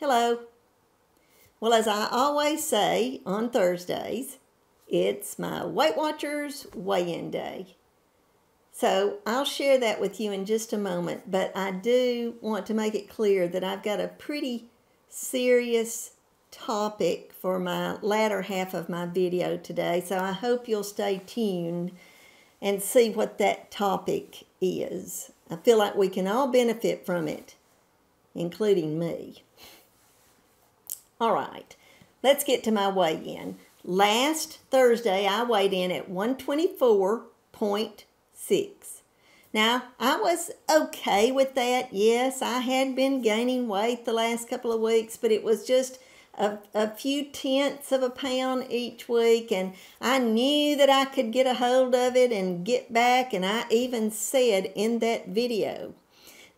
Hello. Well, as I always say on Thursdays, it's my Weight Watchers weigh-in day. So I'll share that with you in just a moment, but I do want to make it clear that I've got a pretty serious topic for my latter half of my video today, so I hope you'll stay tuned and see what that topic is. I feel like we can all benefit from it, including me. All right, let's get to my weigh-in. Last Thursday, I weighed in at 124.6. Now, I was okay with that. Yes, I had been gaining weight the last couple of weeks, but it was just a few tenths of a pound each week, and I knew that I could get a hold of it and get back, and I even said in that video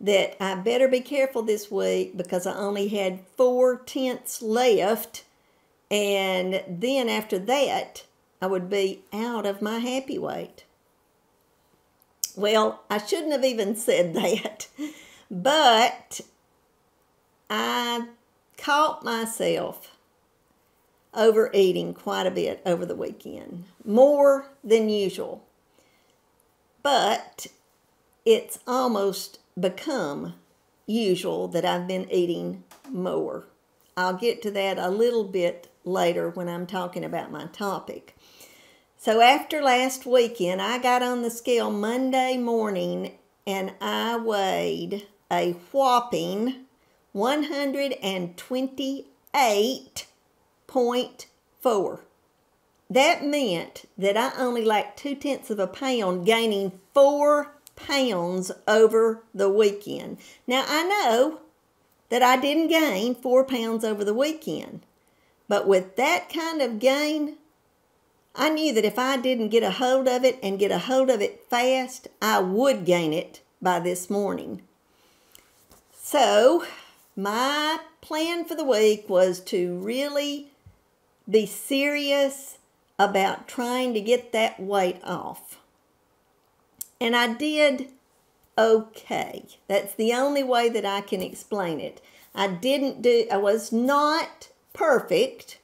that I better be careful this week because I only had 4 tenths left, and then after that, I would be out of my happy weight. Well, I shouldn't have even said that, but I caught myself overeating quite a bit over the weekend, more than usual, but it's almost become usual that I've been eating more. I'll get to that a little bit later when I'm talking about my topic. So after last weekend, I got on the scale Monday morning and I weighed a whopping 128.4. That meant that I only lacked 2 tenths of a pound, gaining 4 pounds over the weekend. Now, I know that I didn't gain 4 pounds over the weekend, but with that kind of gain, I knew that if I didn't get a hold of it and get a hold of it fast, I would gain it by this morning. So, my plan for the week was to really be serious about trying to get that weight off. And I did okay. That's the only way that I can explain it. I was not perfect,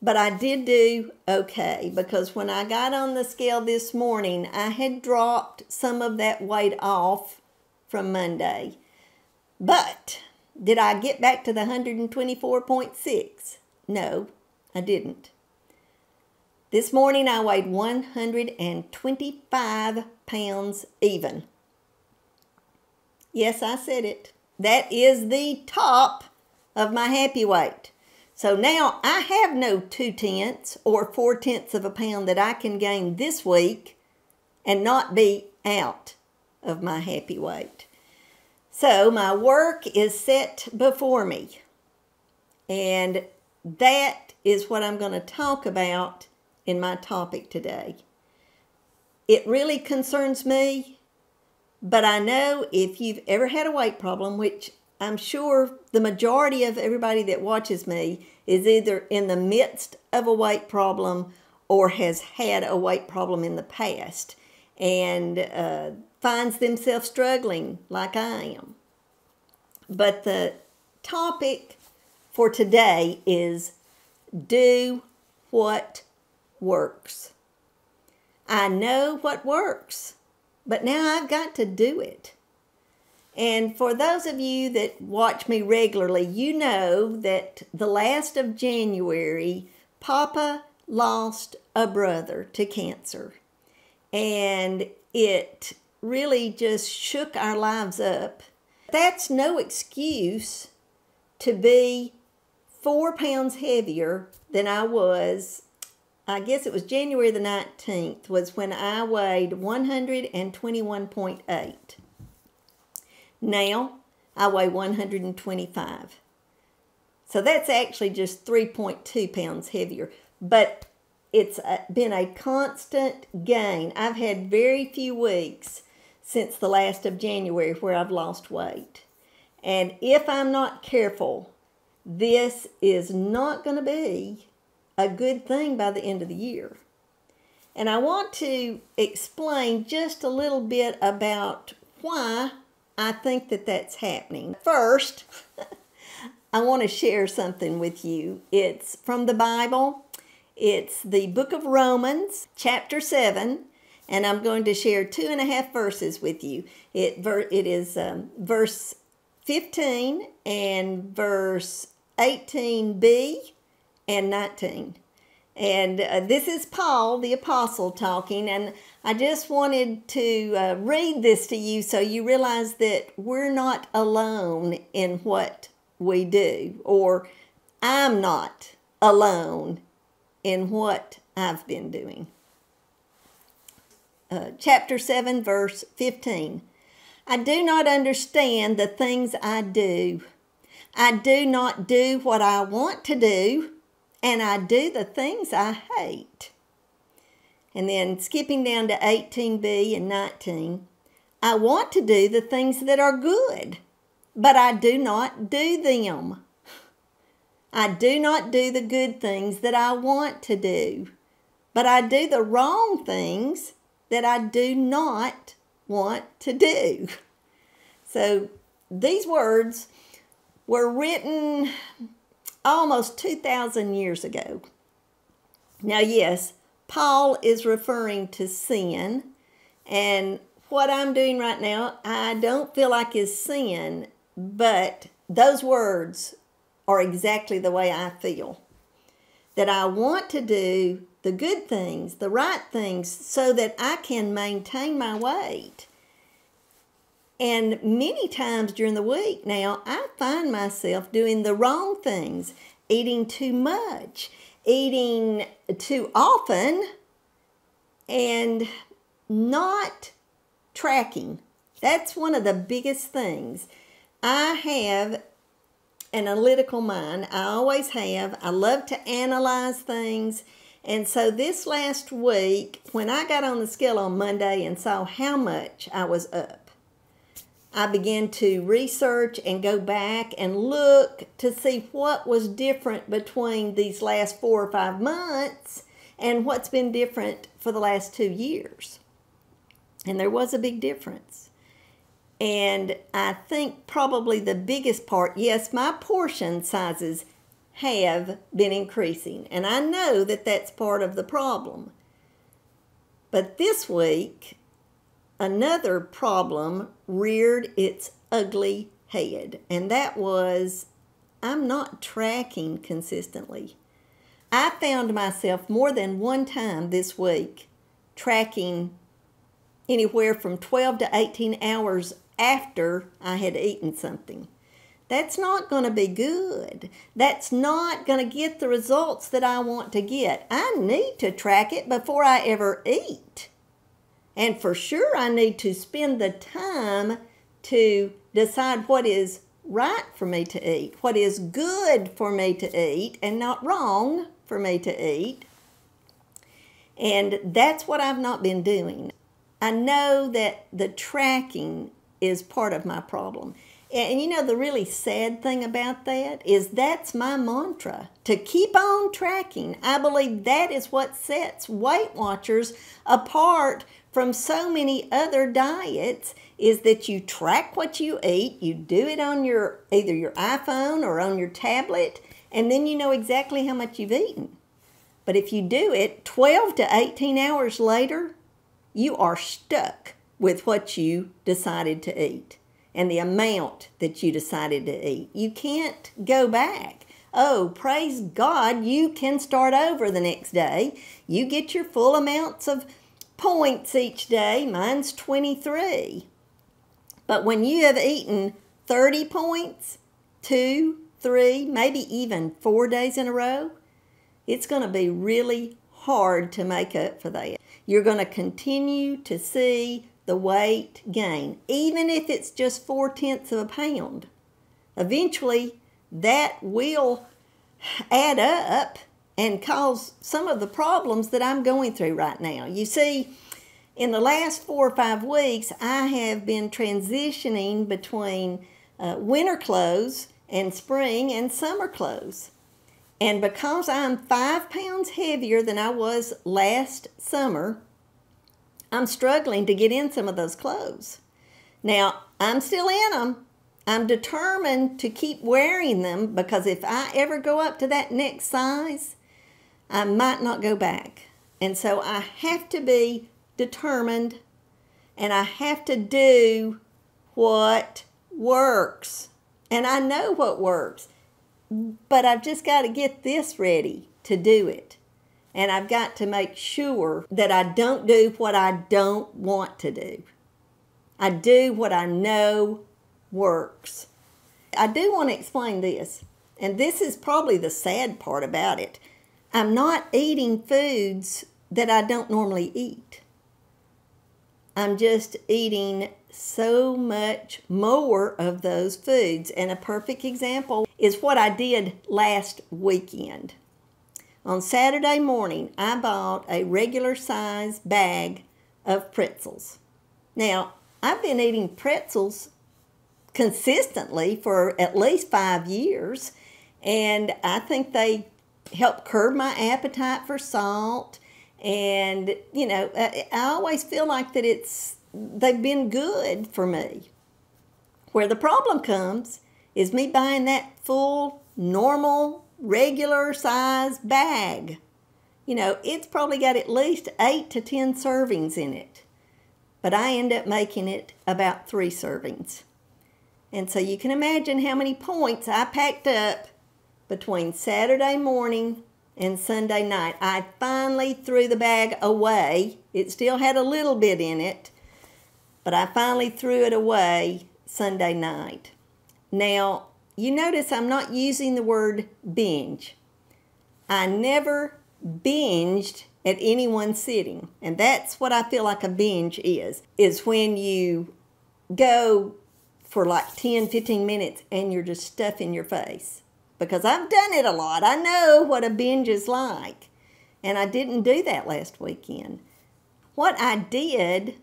but I did do okay, because when I got on the scale this morning, I had dropped some of that weight off from Monday. But did I get back to the 124.6? No, I didn't. This morning I weighed 125 pounds even. Yes, I said it. That is the top of my happy weight. So now I have no 2 tenths or 4 tenths of a pound that I can gain this week and not be out of my happy weight. So my work is set before me, and that is what I'm going to talk about in my topic today. It really concerns me, but I know if you've ever had a weight problem, which I'm sure the majority of everybody that watches me is either in the midst of a weight problem or has had a weight problem in the past and finds themselves struggling like I am. But the topic for today is do what works. I know what works, but now I've got to do it. And for those of you that watch me regularly, you know that the last of January, Papa lost a brother to cancer. And it really just shook our lives up. That's no excuse to be 4 pounds heavier than I was. I guess it was January the 19th was when I weighed 121.8. Now, I weigh 125. So that's actually just 3.2 pounds heavier. But it's been a constant gain. I've had very few weeks since the last of January where I've lost weight. And if I'm not careful, this is not going to be a good thing by the end of the year. And I want to explain just a little bit about why I think that that's happening. First, I want to share something with you. It's from the Bible. It's the book of Romans, chapter 7, and I'm going to share 2.5 verses with you. It is verse 15 and verse 18b and 19. And this is Paul, the apostle, talking, and I just wanted to read this to you so you realize that we're not alone in what we do, or I'm not alone in what I've been doing. Chapter 7, verse 15. I do not understand the things I do. I do not do what I want to do, and I do the things I hate. And then skipping down to 18b and 19. I want to do the things that are good, but I do not do them. I do not do the good things that I want to do, but I do the wrong things that I do not want to do. So these words were written almost 2,000 years ago. Now, yes, Paul is referring to sin, and what I'm doing right now, I don't feel like is sin, but those words are exactly the way I feel. That I want to do the good things, the right things, so that I can maintain my weight. And many times during the week now, I find myself doing the wrong things, eating too much, eating too often, and not tracking. That's one of the biggest things. I have an analytical mind. I always have. I love to analyze things. And so this last week, when I got on the scale on Monday and saw how much I was up, I began to research and go back and look to see what was different between these last 4 or 5 months and what's been different for the last 2 years. And there was a big difference. And I think probably the biggest part, yes, my portion sizes have been increasing. And I know that that's part of the problem. But this week, another problem reared its ugly head. And that was, I'm not tracking consistently. I found myself more than one time this week tracking anywhere from 12 to 18 hours after I had eaten something. That's not going to be good. That's not going to get the results that I want to get. I need to track it before I ever eat. And for sure I need to spend the time to decide what is right for me to eat, what is good for me to eat, and not wrong for me to eat. And that's what I've not been doing. I know that the tracking is part of my problem. And you know, the really sad thing about that is that's my mantra, to keep on tracking. I believe that is what sets Weight Watchers apart from so many other diets, is that you track what you eat, you do it on either your iPhone or on your tablet, and then you know exactly how much you've eaten. But if you do it 12 to 18 hours later, you are stuck with what you decided to eat and the amount that you decided to eat. You can't go back. Oh, praise God, you can start over the next day. You get your full amounts of points each day. Mine's 23. But when you have eaten 30 points, 2, 3, maybe even 4 days in a row, it's going to be really hard to make up for that. You're going to continue to see the weight gain, even if it's just 0.4 of a pound. Eventually, that will add up and cause some of the problems that I'm going through right now. You see, in the last 4 or 5 weeks, I have been transitioning between winter clothes and spring and summer clothes. And because I'm 5 pounds heavier than I was last summer, I'm struggling to get in some of those clothes. Now, I'm still in them, I'm determined to keep wearing them, because if I ever go up to that next size, I might not go back. And so I have to be determined, and I have to do what works. And I know what works, but I've just got to get this ready to do it. And I've got to make sure that I don't do what I don't want to do. I do what I know works. I do want to explain this, and this is probably the sad part about it. I'm not eating foods that I don't normally eat. I'm just eating so much more of those foods. And a perfect example is what I did last weekend. On Saturday morning, I bought a regular size bag of pretzels. Now, I've been eating pretzels consistently for at least 5 years, and I think they help curb my appetite for salt. And, you know, I always feel like that they've been good for me. Where the problem comes is me buying that full, normal, regular size bag. You know, it's probably got at least 8 to 10 servings in it. But I end up making it about 3 servings. And so you can imagine how many points I packed up between Saturday morning and Sunday night. I finally threw the bag away. It still had a little bit in it, but I finally threw it away Sunday night. Now, you notice I'm not using the word binge. I never binged at any one sitting, and that's what I feel like a binge is when you go for like 10, 15 minutes and you're just stuffing your face. Because I've done it a lot. I know what a binge is like. And I didn't do that last weekend. What I did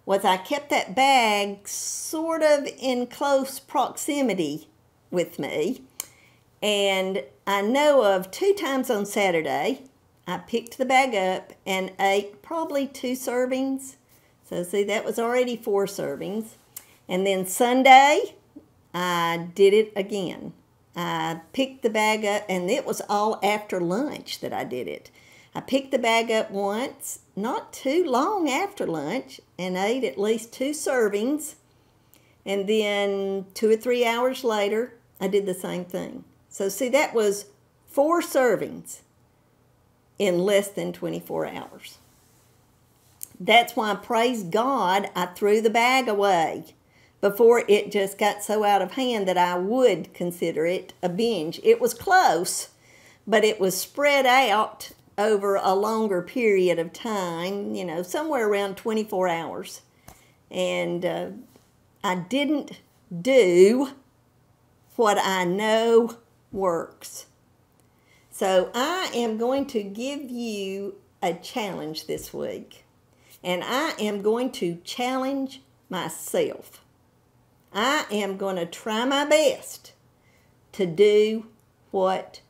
was I kept that bag sort of in close proximity with me. And I know of 2 times on Saturday, I picked the bag up and ate probably 2 servings. So see, that was already 4 servings. And then Sunday, I did it again. I picked the bag up, and it was all after lunch that I did it. I picked the bag up once, not too long after lunch, and ate at least 2 servings. And then 2 or 3 hours later, I did the same thing. So see, that was 4 servings in less than 24 hours. That's why, praise God, I threw the bag away before it just got so out of hand that I would consider it a binge. It was close, but it was spread out over a longer period of time, you know, somewhere around 24 hours. And I didn't do what I know works. So I am going to give you a challenge this week. And I am going to challenge myself. I am going to try my best to do what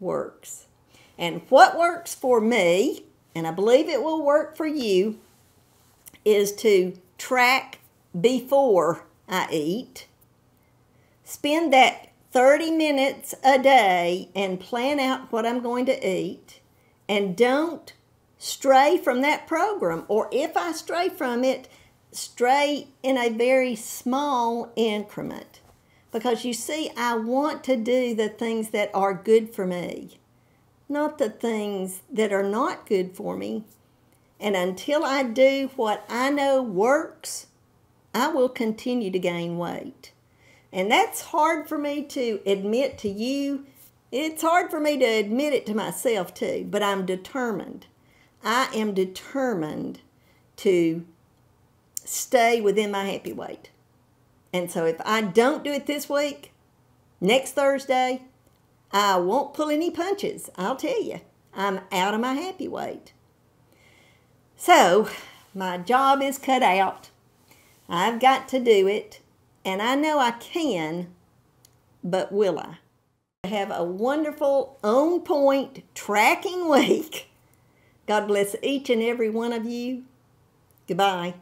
works. And what works for me, and I believe it will work for you, is to track before I eat. Spend that 30 minutes a day and plan out what I'm going to eat. And don't stray from that program. Or if I stray from it, stray in a very small increment. Because you see, I want to do the things that are good for me, not the things that are not good for me. And until I do what I know works, I will continue to gain weight. And that's hard for me to admit to you. It's hard for me to admit it to myself too, but I'm determined. I am determined to stay within my happy weight. And so if I don't do it this week, next Thursday, I won't pull any punches. I'll tell you, I'm out of my happy weight. So my job is cut out. I've got to do it. And I know I can, but will I? Have a wonderful, on-point tracking week. God bless each and every one of you. Goodbye.